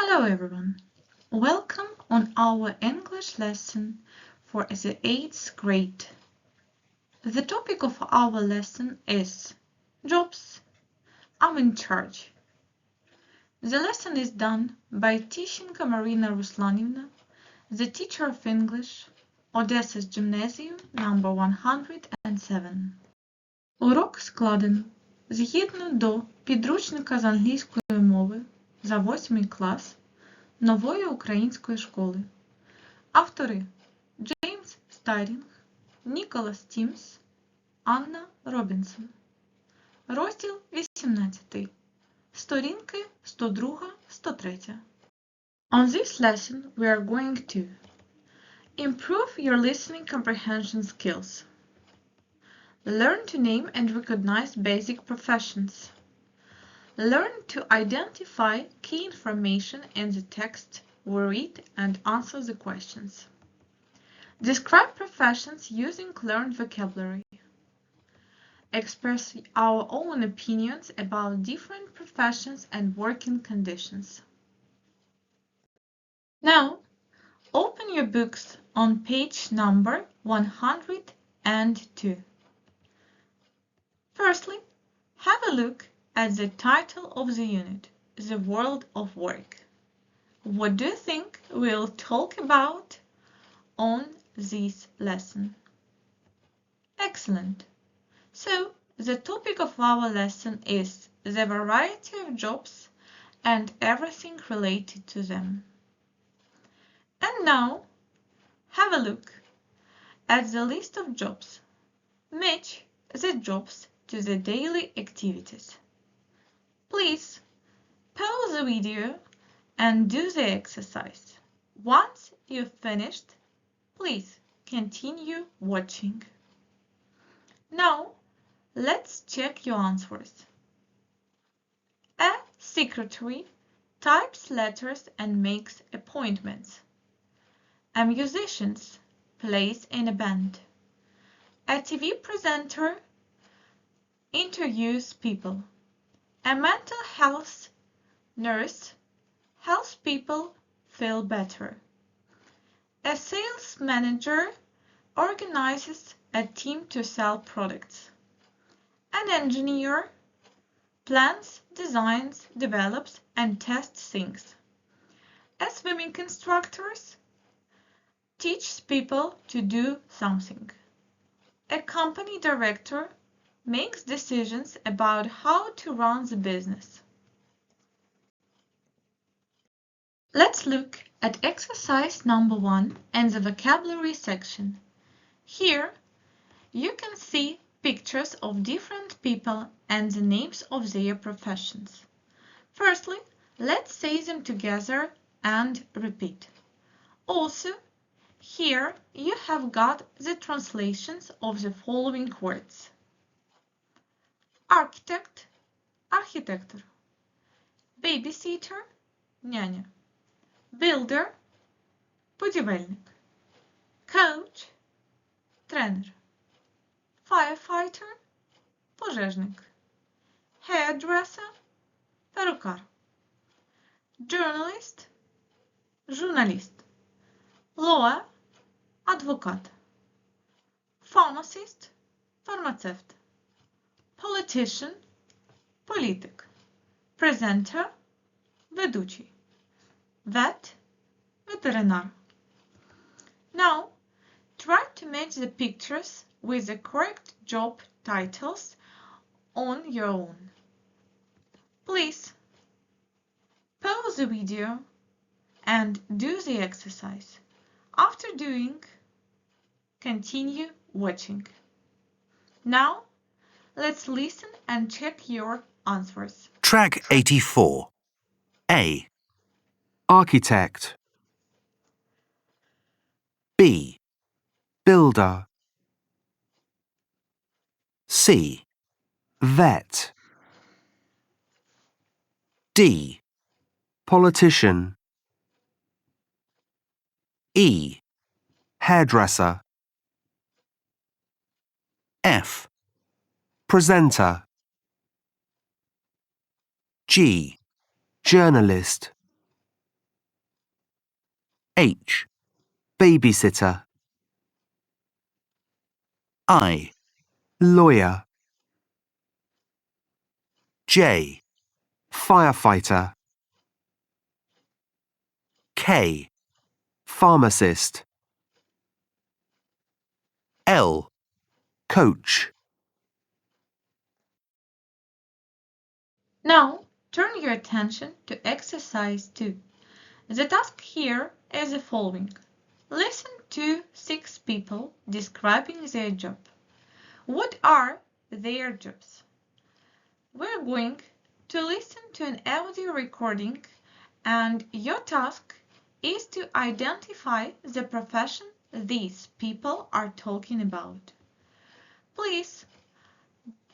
Hello everyone. Welcome on our English lesson for the 8th grade. The topic of our lesson is jobs. I'm in charge. The lesson is done by Tищенко Marina Ruslanivna, the teacher of English, Odessa's Gymnasium number 107. Урок складено згідно до підручника з англійської мови за 8 клас Нової української школи. Автори Джеймс Стайлінг, Ніколас Тімс, Анна Робінсон. Розділ 18. Сторінки 102-103. On this lesson we are going to improve your listening comprehension skills. Learn to name and recognize basic professions. Learn to identify key information in the text we read and answer the questions. Describe professions using learned vocabulary. Express our own opinions about different professions and working conditions. Now, open your books on page number 102. Firstly, have a look at the title of the unit, The World of Work. What do you think we'll talk about on this lesson? Excellent! So, the topic of our lesson is the variety of jobs and everything related to them. And now, have a look at the list of jobs. Match the jobs to the daily activities. Please pause the video and do the exercise. Once you've finished, please continue watching. Now, let's check your answers. A secretary types letters and makes appointments. A musician plays in a band. A TV presenter interviews people. A mental health nurse helps people feel better. A sales manager organizes a team to sell products. An engineer plans, designs, develops, and tests things. A swimming instructor teaches people to do something. A company director makes decisions about how to run the business. Let's look at exercise number 1 and the vocabulary section. Here, you can see pictures of different people and the names of their professions. Firstly, let's say them together and repeat. Also, here you have got the translations of the following words. Architect – архітектор. Babysitter – няня. Builder – будівельник. Coach – тренер. Firefighter – пожежник. Hairdresser – перукар. Journalist – журналіст. Lawyer – адвокат. Pharmacist – фармацевт. Politician – політик. Presenter – ведучий. Vet – ветеринар. Now, try to match the pictures with the correct job titles on your own. Please pause the video and do the exercise. After doing, continue watching. Now, let's listen and check your answers. Track 84. A. Architect. B. Builder. C. Vet. D. Politician. E. Hairdresser. F. Presenter. G. Journalist. H. Babysitter. I. Lawyer. J. Firefighter. K. Pharmacist. L. Coach. Now, turn your attention to exercise 2. The task here is the following. Listen to 6 people describing their job. What are their jobs? We're going to listen to an audio recording, and your task is to identify the profession these people are talking about. Please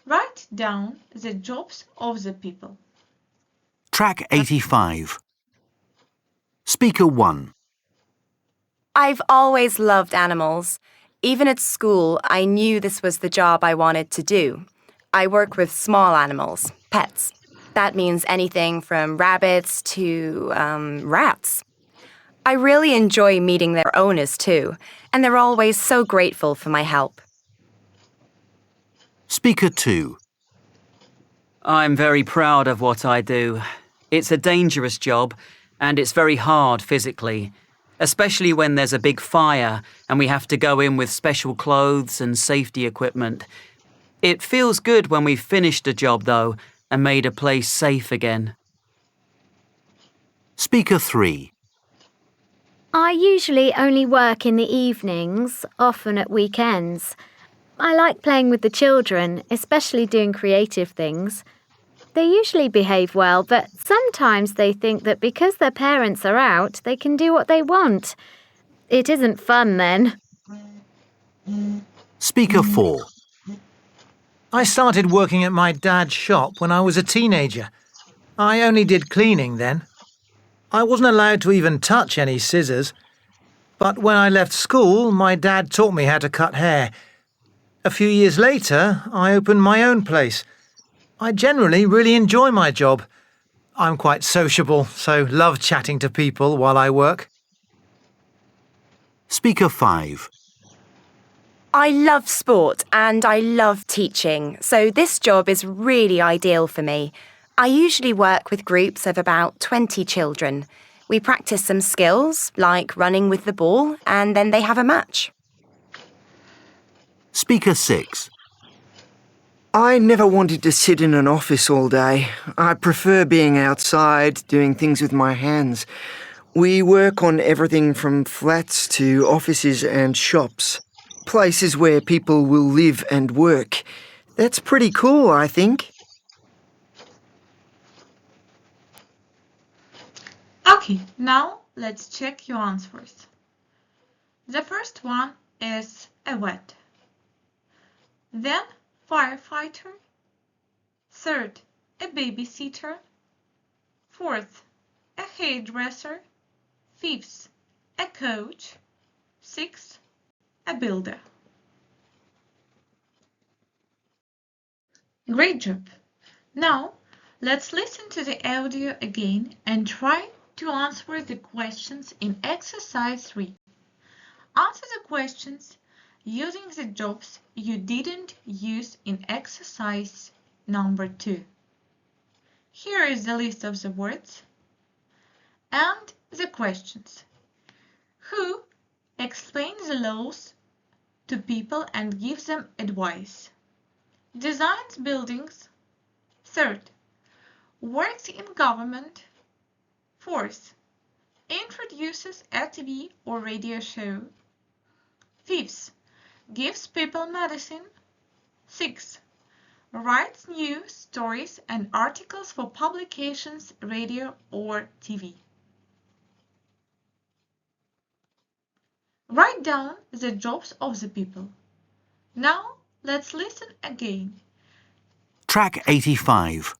write down the jobs of the people. Track 85. Speaker 1. I've always loved animals. Even at school, I knew this was the job I wanted to do. I work with small animals, pets. That means anything from rabbits to rats. I really enjoy meeting their owners too, and they're always so grateful for my help. Speaker 2. I'm very proud of what I do. It's a dangerous job, and it's very hard physically, especially when there's a big fire and we have to go in with special clothes and safety equipment. It feels good when we've finished a job, though, and made a place safe again. Speaker 3. I usually only work in the evenings, often at weekends. I like playing with the children, especially doing creative things. They usually behave well, but sometimes they think that because their parents are out, they can do what they want. It isn't fun then. Speaker 4. I started working at my dad's shop when I was a teenager. I only did cleaning then. I wasn't allowed to even touch any scissors. But when I left school, my dad taught me how to cut hair. A few years later, I opened my own place. I generally really enjoy my job. I'm quite sociable, so love chatting to people while I work. Speaker 5. I love sport and I love teaching, so this job is really ideal for me. I usually work with groups of about 20 children. We practice some skills, like running with the ball, and then they have a match. Speaker 6. I never wanted to sit in an office all day. I prefer being outside, doing things with my hands. We work on everything from flats to offices and shops. Places where people will live and work. That's pretty cool, I think. Okay, now let's check your answers. The first one is a vet. Then firefighter. Third, a babysitter. Fourth, a hairdresser. Fifth, a coach. Sixth, a builder. Great job! Now, let's listen to the audio again and try to answer the questions in exercise 3. Answer the questions using the jobs you didn't use in exercise number 2. Here is the list of the words and the questions. Who explains the laws to people and gives them advice? Designs buildings. Third, works in government. Fourth, introduces a TV or radio show. Fifth, gives people medicine. Sixth, writes news stories and articles for publications, radio or TV. Write down the jobs of the people. Now, let's listen again. Track 85.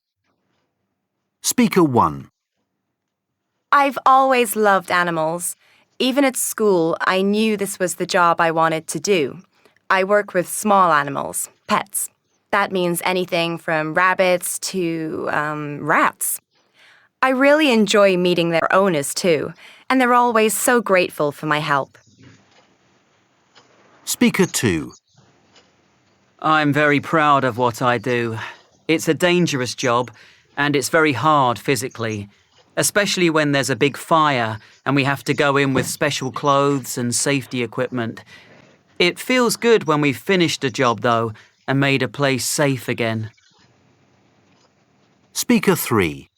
Speaker 1. I've always loved animals. Even at school, I knew this was the job I wanted to do. I work with small animals, pets. That means anything from rabbits to rats. I really enjoy meeting their owners too, and they're always so grateful for my help. Speaker 2. I'm very proud of what I do. It's a dangerous job, and it's very hard physically, especially when there's a big fire and we have to go in with special clothes and safety equipment. It feels good when we've finished a job, though, and made a place safe again. Speaker 3.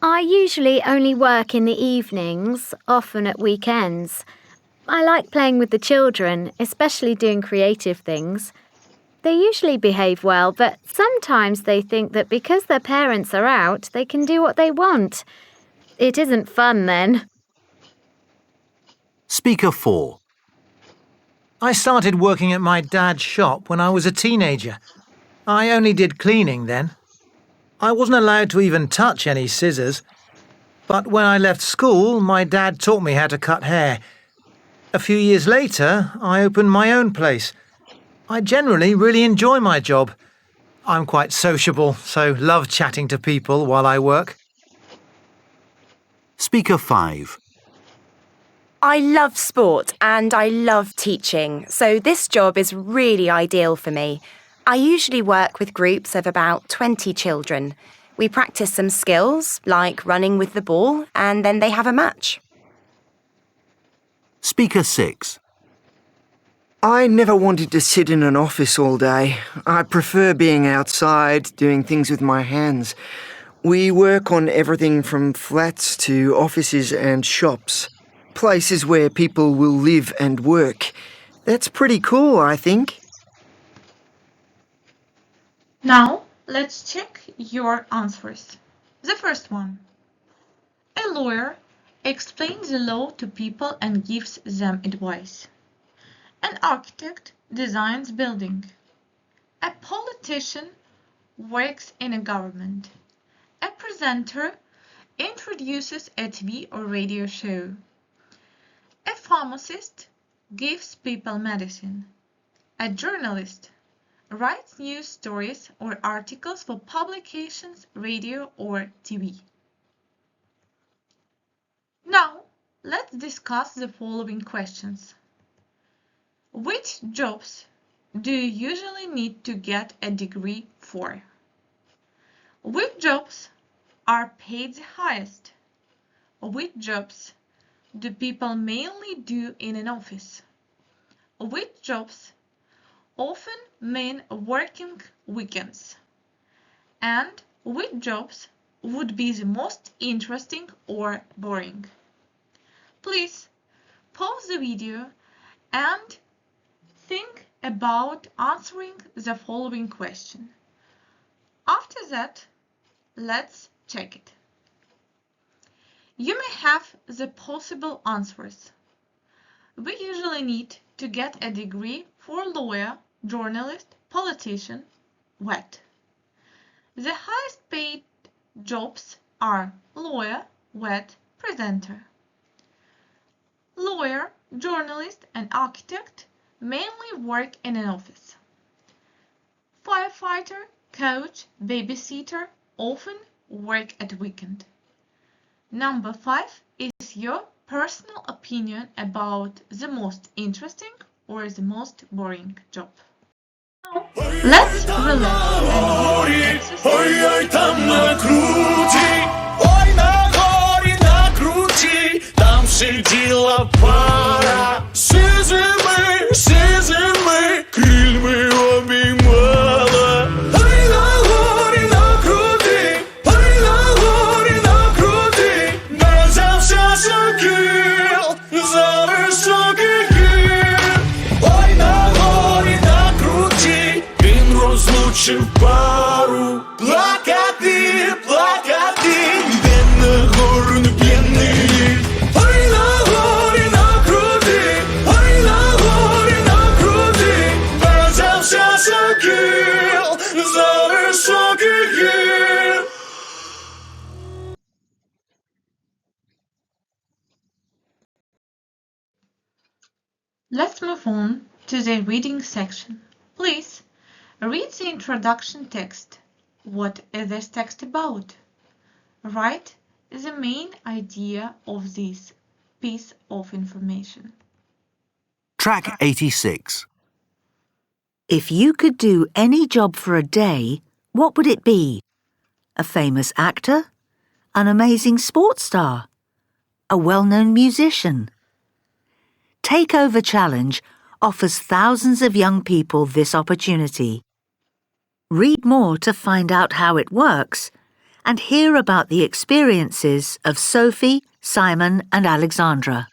I usually only work in the evenings, often at weekends. I like playing with the children, especially doing creative things. They usually behave well, but sometimes they think that because their parents are out, they can do what they want. It isn't fun then. Speaker 4. I started working at my dad's shop when I was a teenager. I only did cleaning then. I wasn't allowed to even touch any scissors. But when I left school, my dad taught me how to cut hair. A few years later, I opened my own place. I generally really enjoy my job. I'm quite sociable, so love chatting to people while I work. Speaker 5. I love sport and I love teaching, so this job is really ideal for me. I usually work with groups of about 20 children. We practice some skills, like running with the ball, and then they have a match. Speaker 6. I never wanted to sit in an office all day. I prefer being outside, doing things with my hands. We work on everything from flats to offices and shops. Places where people will live and work. That's pretty cool, I think. Now, let's check your answers. The first one. A lawyer explains the law to people and gives them advice. An architect designs building. A politician works in a government. A presenter introduces a TV or radio show. A pharmacist gives people medicine. A journalist writes news stories or articles for publications, radio or TV. Now, let's discuss the following questions. Which jobs do you usually need to get a degree for? Which jobs are paid the highest? Which jobs do people mainly do in an office? Which jobs often mean working weekends? And which jobs would be the most interesting or boring? Please pause the video and think about answering the following question. After that, let's check it. You may have the possible answers. We usually need to get a degree for lawyer, journalist, politician, vet. The highest paid jobs are lawyer, vet, presenter. Lawyer, journalist, and architect mainly work in an office. Firefighter, coach, babysitter often work at weekend. Number 5 is your personal opinion about the most interesting or the most boring job. Now, let's relax and do пару, плакати, плакати, де на гору п'яний. Ой, на горі накрути, ой, на горі накрути, бажався сокіл, за високих гір. Let's move on to the reading section. Please read the introduction text. What is this text about? Write the main idea of this piece of information. Track 86. If you could do any job for a day, what would it be? A famous actor? An amazing sports star? A well-known musician? Takeover Challenge offers thousands of young people this opportunity. Read more to find out how it works and hear about the experiences of Sophie, Simon and Alexandra.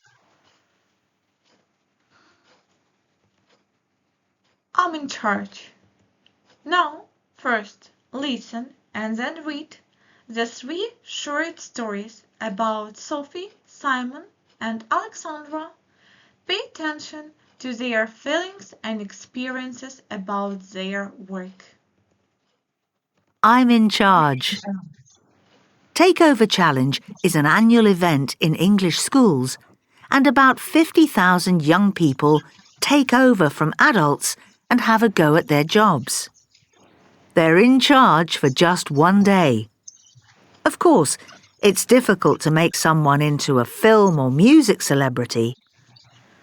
I'm in charge. Now, first, listen and then read the 3 short stories about Sophie, Simon, and Alexandra. Pay attention to their feelings and experiences about their work. I'm in charge. Takeover Challenge is an annual event in English schools, and about 50,000 young people take over from adults and have a go at their jobs. They're in charge for just one day. Of course, it's difficult to make someone into a film or music celebrity.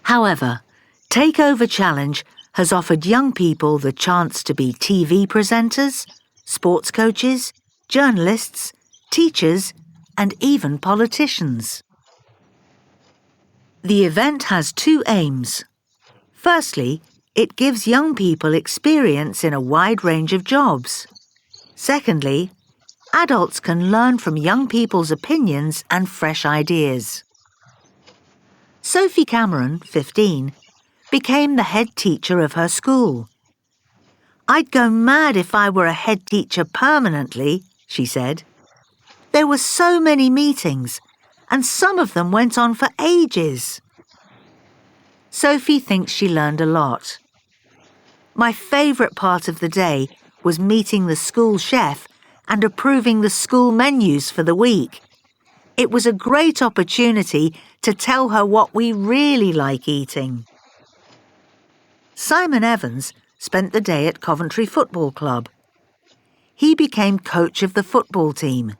However, Takeover Challenge has offered young people the chance to be TV presenters, sports coaches, journalists, teachers, and even politicians. The event has 2 aims. Firstly, it gives young people experience in a wide range of jobs. Secondly, adults can learn from young people's opinions and fresh ideas. Sophie Cameron, 15, became the head teacher of her school. "I'd go mad if I were a head teacher permanently," she said. "There were so many meetings, and some of them went on for ages." Sophie thinks she learned a lot. "My favourite part of the day was meeting the school chef and approving the school menus for the week. It was a great opportunity to tell her what we really like eating." Simon Evans spent the day at Coventry Football Club. He became coach of the football team.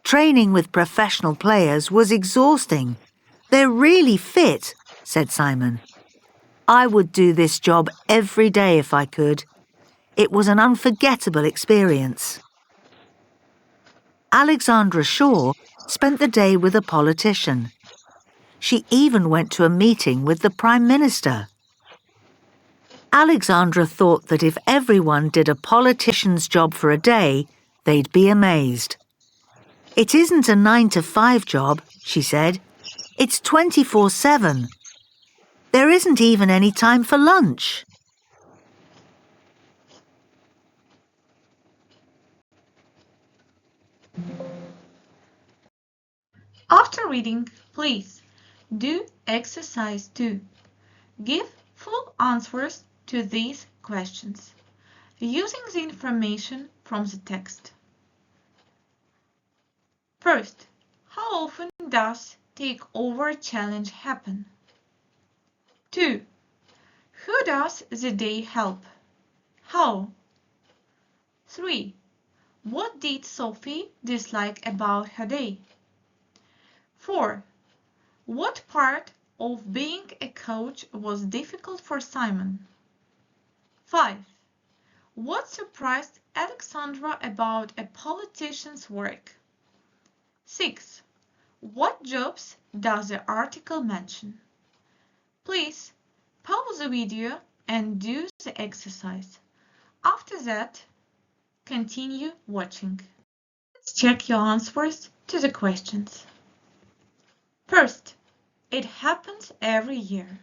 "Training with professional players was exhausting. They're really fit," said Simon. "I would do this job every day if I could. It was an unforgettable experience." Alexandra Shaw spent the day with a politician. She even went to a meeting with the Prime Minister. Alexandra thought that if everyone did a politician's job for a day, they'd be amazed. "It isn't a 9-to-5 job," she said. "It's 24/7. There isn't even any time for lunch." After reading, please do exercise 2. Give full answers to these questions, using the information from the text. First, how often does Takeover Challenge happen? 2. Who does the day help? How? 3. What did Sophie dislike about her day? 4. What part of being a coach was difficult for Simon? 5. What surprised Alexandra about a politician's work? 6. What jobs does the article mention? Please pause the video and do the exercise. After that, continue watching. Let's check your answers to the questions. First, it happens every year.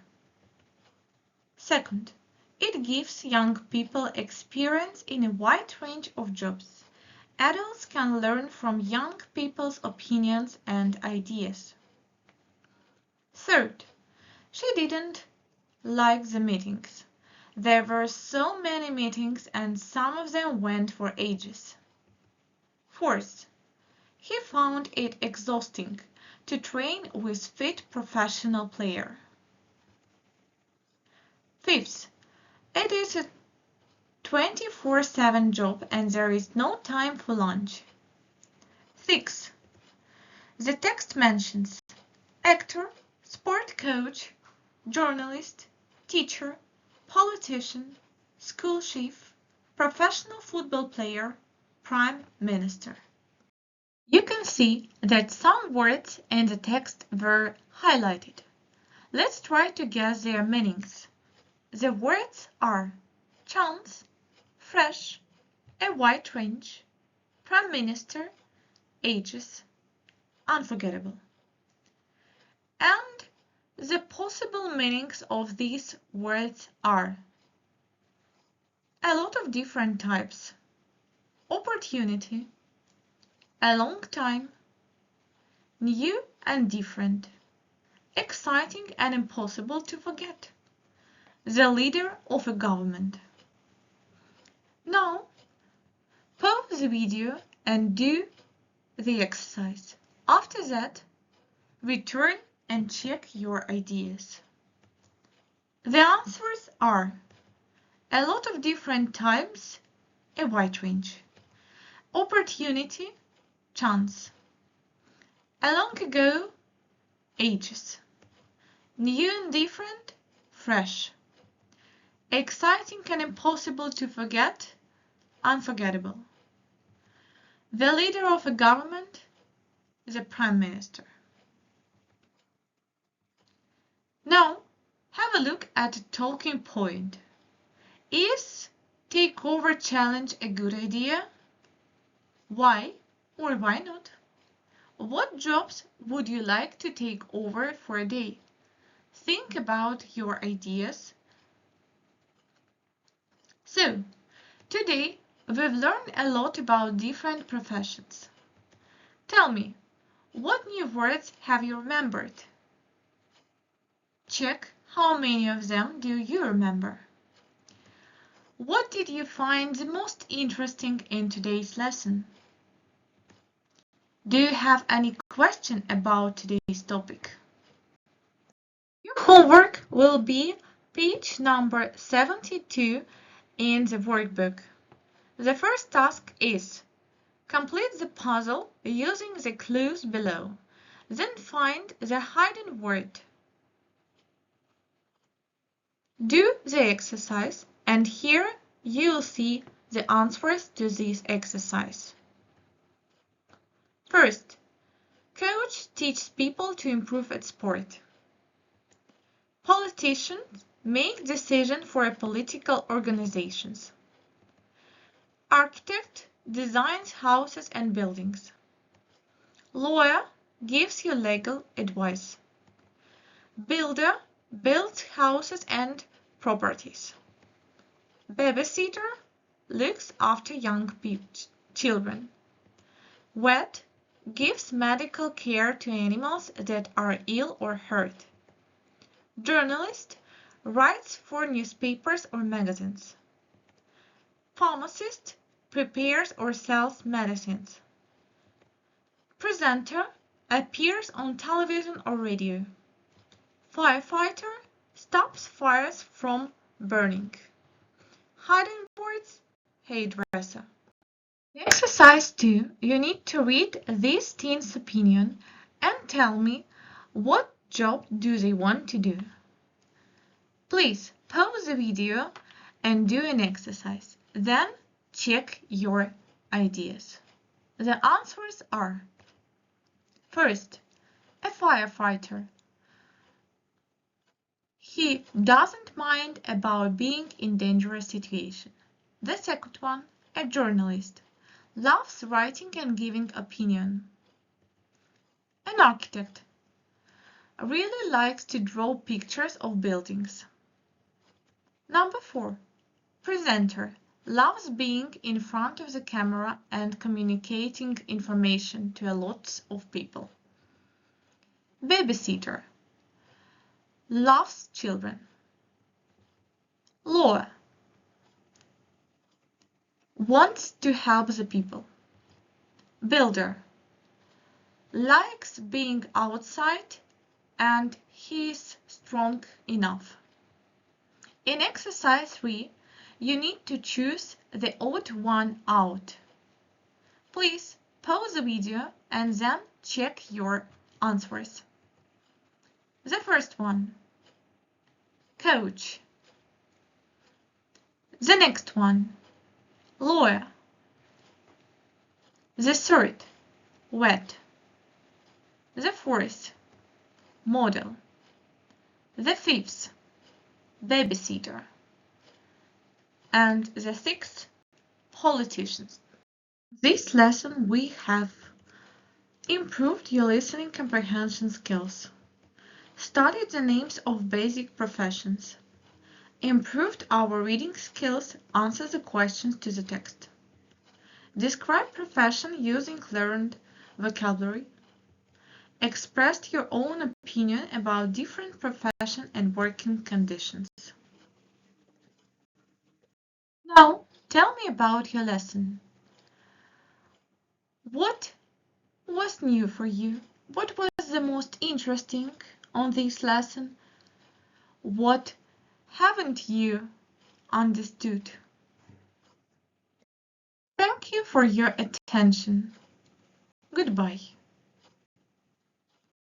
Second, it gives young people experience in a wide range of jobs. Adults can learn from young people's opinions and ideas. Third, she didn't like the meetings. There were so many meetings and some of them went for ages. Fourth, he found it exhausting to train with fit professional player. Fifth, it is a 24/7 job and there is no time for lunch. 6. The text mentions actor, sport coach, journalist, teacher, politician, school chief, professional football player, prime minister. You can see that some words in the text were highlighted. Let's try to guess their meanings. The words are chance, fresh, a wide range, prime minister, ages, unforgettable. And the possible meanings of these words are a lot of different types, opportunity, a long time, new and different, exciting and impossible to forget, the leader of a government. Now, pause the video and do the exercise. After that, return and check your ideas. The answers are a lot of different types, a wide range, opportunity, chance, a long ago, ages, new and different, fresh, exciting and impossible to forget, unforgettable, the leader of a government, the prime minister. Now, have a look at the talking point. Is takeover challenge a good idea? Why or why not? What jobs would you like to take over for a day? Think about your ideas. So, today we've learned a lot about different professions. Tell me, what new words have you remembered? Check how many of them do you remember. What did you find the most interesting in today's lesson? Do you have any question about today's topic? Your homework will be page number 72 in the workbook. The first task is complete the puzzle using the clues below. Then find the hidden word. Do the exercise, and here you'll see the answers to this exercise. First, coach teaches people to improve at sport. Politicians make decisions for political organizations. Architect designs houses and buildings. Lawyer gives you legal advice. Builder builds houses and properties. Babysitter looks after young children. Vet gives medical care to animals that are ill or hurt. Journalist writes for newspapers or magazines. Pharmacist prepares or sells medicines. Presenter appears on television or radio. Firefighter stops fires from burning. Hidden words, hairdresser. Exercise 2, you need to read this teen's opinion and tell me what job do they want to do. Please pause the video and do an exercise. Then check your ideas. The answers are: first, a firefighter. He doesn't mind about being in dangerous situation. The second one, a journalist. Loves writing and giving opinion. An architect. Really likes to draw pictures of buildings. Number 4. Presenter. Loves being in front of the camera and communicating information to a lot of people. Babysitter. Loves children. Lawyer. Wants to help the people. Builder. Likes being outside and he's strong enough. In exercise 3, you need to choose the odd one out. Please pause the video and then check your answers. The first one, coach. The next one, lawyer. The third, wet. The fourth, model. The fifth, babysitter. And the sixth, politicians. This lesson we have improved your listening comprehension skills, studied the names of basic professions, improved our reading skills, answered the questions to the text, described profession using learned vocabulary, expressed your own opinion about different profession and working conditions. Now, tell me about your lesson. What was new for you? What was the most interesting on this lesson? What haven't you understood? Thank you for your attention. Goodbye.